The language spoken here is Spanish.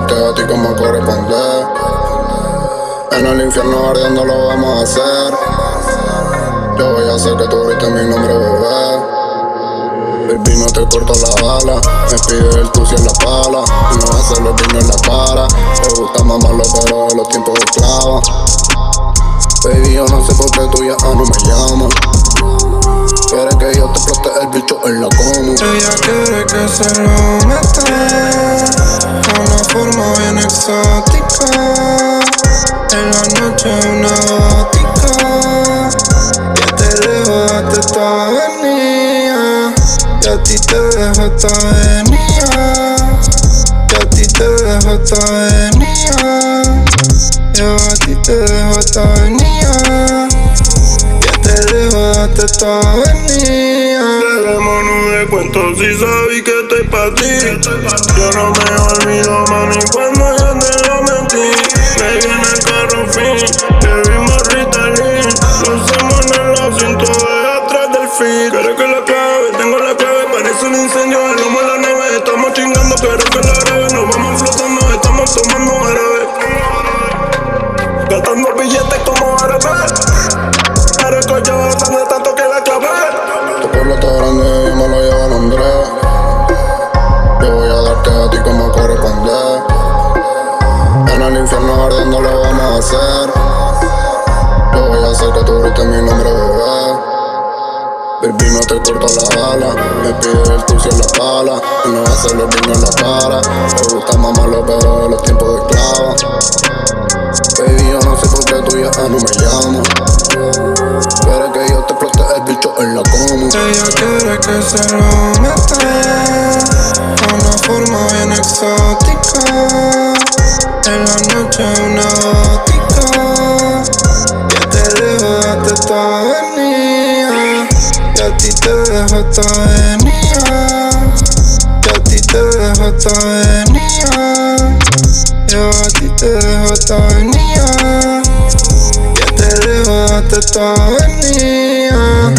darte a ti como corresponde. En el infierno ardiendo lo vamos a hacer. Yo voy a hacer que tú grites mi nombre, bebé. Baby, no te corto la bala. Me pide el tucio en la pala y no hacerle vino en la cara. Me gusta mamarlo pero de los tiempos de esclava. Baby, yo no sé por qué tú ya no me llamas. Quiere que yo te explote el bicho en la cama. Ella quiere que se lo meta con una forma bien exótica. En la noche una gótica. Ya te dejo darte esta avenida. Y a ti te dejo esta avenida. Y a ti te dejo esta avenida. Yo a ti te dejo esta avenida. Ya te dejo darte esta avenida. Dejemos de cuento si sabí que estoy pa' ti. Yo no me olvido, mami, cuando yo te lo mentí. Me viene el carro fin, bebimos Ritalin. Lo hacemos en el asiento de atrás del fit. Quiero que la clave, tengo la clave, parece un incendio. El humo en la nave, estamos chingando, quiero que la grabe. Nos vamos flotando, estamos tomando árabe. Gastando billetes como árabe. Pero el coño bastante tanto que la clave. Tu pueblo está grande y me lo lleva el Andrés. Yo voy a darte a ti como corresponde. En el infierno ardiendo lo vamos a hacer. Yo voy a hacer que tú grites mi nombre, bebé. Baby, no te corto la bala. Me pide el tucio en la pala y no hacerle vino en la cara. Me gusta mamarlo pero de los tiempos de esclava. Baby, yo no sé por qué tú ya no me llamas. Quiere que yo te explote el bicho en la cama. Ella quiere que se lo meta con una forma bien exótica. En la noche una gótica. Ya te dejo darte esta avenida. Y a ti te dejo esta avenida. Y a ti te dejo esta avenida. Yo a ti te dejo esta avenida. Ya te dejo darte esta avenida.